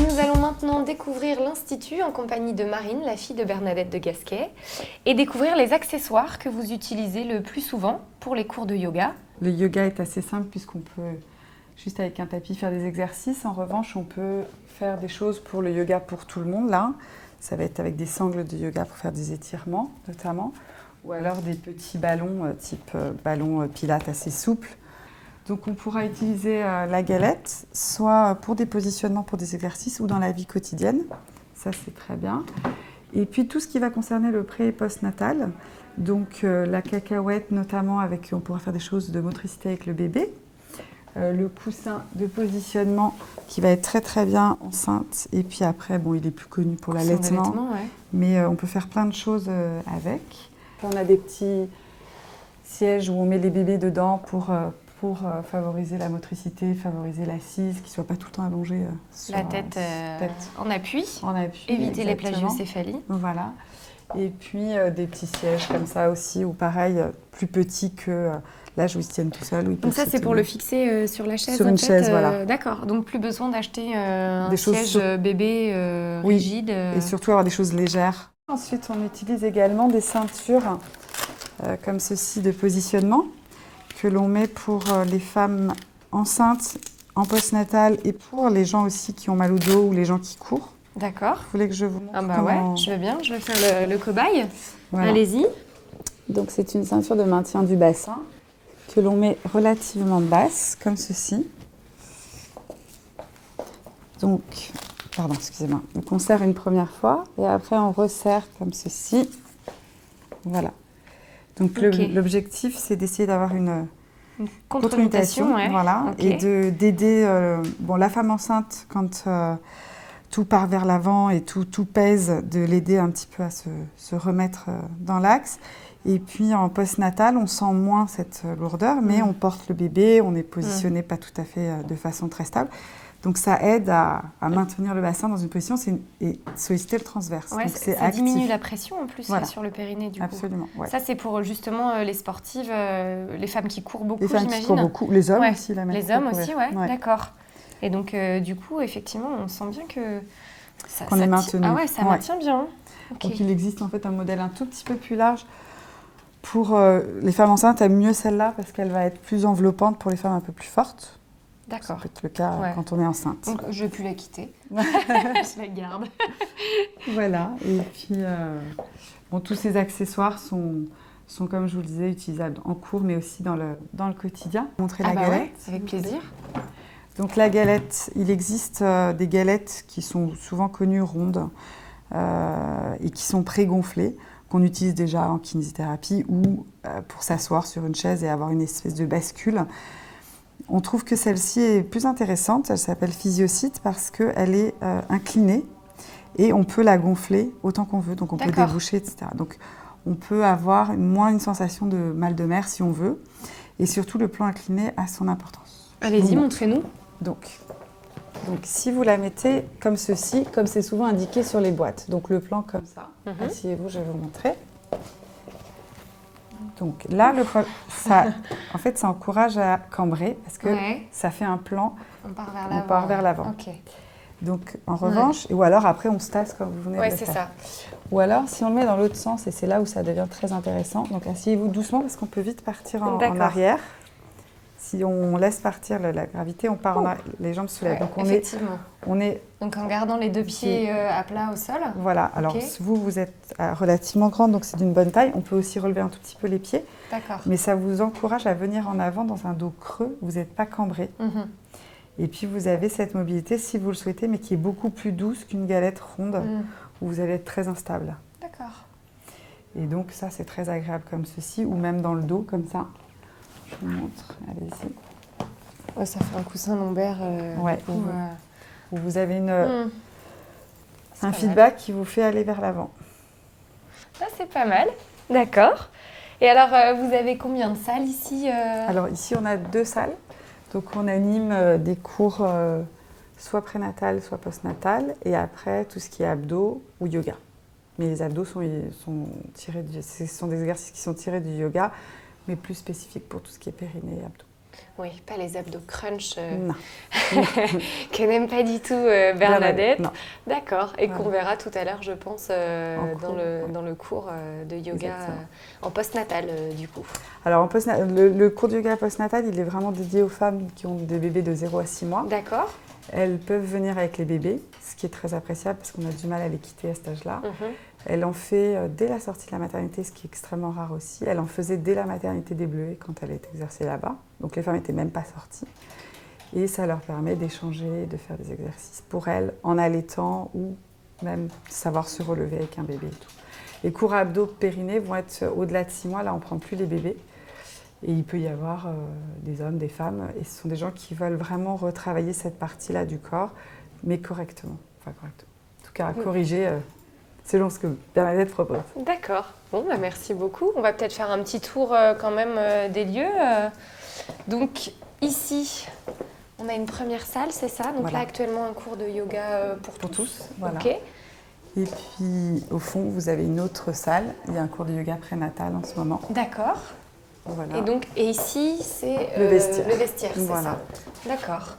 Et nous allons maintenant découvrir l'Institut en compagnie de Marine, la fille de Bernadette de Gasquet, et découvrir les accessoires que vous utilisez le plus souvent pour les cours de yoga. Le yoga est assez simple puisqu'on peut, juste avec un tapis, faire des exercices. En revanche, on peut faire des choses pour le yoga pour tout le monde. Là, ça va être avec des sangles de yoga pour faire des étirements, notamment, ou alors des petits ballons, type ballon pilates assez souples. Donc on pourra utiliser la galette, soit pour des positionnements, pour des exercices, ou dans la vie quotidienne. Ça, c'est très bien. Et puis tout ce qui va concerner le pré- et post-natal, donc la cacahuète notamment, on pourra faire des choses de motricité avec le bébé. Le coussin de positionnement qui va être très très bien enceinte. Et puis après, bon, il est plus connu pour l'allaitement, Ouais. mais on peut faire plein de choses avec. On a des petits sièges où on met les bébés dedans pour favoriser la motricité, favoriser l'assise, qu'ils ne soient pas tout le temps allongés sur La tête en appui, éviter les plagiocéphalies. Voilà. Et puis des petits sièges comme ça aussi, ou pareil, plus petits que l'âge où ils se tiennent tout seuls. Donc ça, c'est pour le fixer sur la chaise. Sur une chaise, voilà. D'accord, donc plus besoin d'acheter un Des choses siège bébé rigide. Et surtout avoir des choses légères. Ensuite, on utilise également des ceintures comme ceci de positionnement, que l'on met pour les femmes enceintes, en postnatal, et pour les gens aussi qui ont mal au dos ou les gens qui courent. D'accord. Vous voulez que je vous montre ouais, je veux bien, je vais faire le cobaye. Voilà. Allez-y. Donc c'est une ceinture de maintien du bassin que l'on met relativement basse, comme ceci. Donc, pardon, excusez-moi. Donc on serre une première fois et après on resserre comme ceci. Voilà. Donc l'objectif, c'est d'essayer d'avoir une contre-nutation, ouais. Voilà, et d'aider la femme enceinte quand tout part vers l'avant et tout pèse, de l'aider un petit peu à se remettre dans l'axe. Et puis en postnatal, on sent moins cette lourdeur, mais on porte le bébé, on est positionné pas tout à fait de façon très stable. Donc ça aide à maintenir le bassin dans une position et solliciter le transverse. Ouais, donc ça diminue la pression en plus sur le périnée du coup. Absolument. Ouais. Ça c'est pour justement les sportives, les femmes qui courent beaucoup, j'imagine. Les femmes qui courent beaucoup, les hommes aussi. Les hommes aussi, ouais. D'accord. Et donc du coup, effectivement, on sent bien que qu'on est maintenu. Ah ouais, ça maintient bien. Okay. Donc il existe en fait un modèle un tout petit peu plus large pour les femmes enceintes, aiment mieux celle-là parce qu'elle va être plus enveloppante pour les femmes un peu plus fortes. D'accord. Ça peut être le cas quand on est enceinte. Donc, je vais plus la quitter. Je la garde. Voilà. Et puis, tous ces accessoires sont, comme je vous le disais, utilisables en cours, mais aussi dans le quotidien. Montrer la galette. Ouais, avec plaisir. Donc, la galette, il existe des galettes qui sont souvent connues rondes et qui sont pré-gonflées, qu'on utilise déjà en kinésithérapie ou pour s'asseoir sur une chaise et avoir une espèce de bascule. On trouve que celle-ci est plus intéressante, elle s'appelle Physiocyte parce qu'elle est inclinée et on peut la gonfler autant qu'on veut, donc on peut déboucher, etc. Donc on peut avoir moins une sensation de mal de mer si on veut, et surtout le plan incliné a son importance. Allez-y, montrez-nous. Donc si vous la mettez comme ceci, comme c'est souvent indiqué sur les boîtes, donc le plan comme ça, asseyez-vous, je vais vous montrer. Donc là, en fait, ça encourage à cambrer parce que ça fait un plan. On part vers l'avant. Okay. Donc en revanche, ou alors après on se tasse comme vous venez de le faire. C'est ça. Ou alors si on le met dans l'autre sens, et c'est là où ça devient très intéressant. Donc asseyez-vous doucement parce qu'on peut vite partir en arrière. Si on laisse partir la gravité, on part les jambes se lèvent. Donc effectivement. Donc en gardant les deux pieds à plat au sol. Voilà. Alors vous êtes relativement grande, donc c'est d'une bonne taille. On peut aussi relever un tout petit peu les pieds. D'accord. Mais ça vous encourage à venir en avant dans un dos creux. Vous n'êtes pas cambré. Et puis vous avez cette mobilité, si vous le souhaitez, mais qui est beaucoup plus douce qu'une galette ronde où vous allez être très instable. D'accord. Et donc ça, c'est très agréable comme ceci, ou même dans le dos, comme ça. Je vous montre, allez-y. Ouais, ça fait un coussin lombaire. Où vous avez un feedback qui vous fait aller vers l'avant. Ça, c'est pas mal. D'accord. Et alors, vous avez combien de salles ici Alors ici, on a 2 salles. Donc on anime des cours soit prénatal, soit postnatal, et après tout ce qui est abdos ou yoga. Mais les abdos sont tirés ce sont des exercices qui sont tirés du yoga, mais plus spécifiques pour tout ce qui est périnée et abdos. Oui, pas les abdos crunch Non. que n'aime pas du tout Bernadette. Non. D'accord, et Voilà. qu'on verra tout à l'heure, je pense, cours, dans le cours de yoga Exactement. en postnatal, du coup. Alors, le cours de yoga postnatal, il est vraiment dédié aux femmes qui ont des bébés de 0 à 6 mois. D'accord. Elles peuvent venir avec les bébés, ce qui est très appréciable parce qu'on a du mal à les quitter à cet âge-là. Mhm. Elle en fait dès la sortie de la maternité, ce qui est extrêmement rare aussi. Elle en faisait dès la maternité des Bleuets quand elle est exercée là-bas. Donc les femmes n'étaient même pas sorties. Et ça leur permet d'échanger, de faire des exercices pour elles en allaitant ou même savoir se relever avec un bébé et tout. Les cours abdos périnée vont être au-delà de 6 mois. Là, on ne prend plus les bébés. Et il peut y avoir des hommes, des femmes. Et ce sont des gens qui veulent vraiment retravailler cette partie-là du corps, mais correctement. Enfin, correctement. En tout cas, corriger selon ce que Bernadette propose. D'accord. Bon, bah, merci beaucoup. On va peut-être faire un petit tour quand même des lieux. Donc, ici, on a une première salle, c'est ça? Donc Voilà. là, actuellement, un cours de yoga pour tous. Voilà. Ok. Et puis, au fond, vous avez une autre salle. Il y a un cours de yoga prénatal en ce moment. D'accord. Voilà. Et ici, c'est Le vestiaire. le vestiaire, c'est Voilà. ça? D'accord.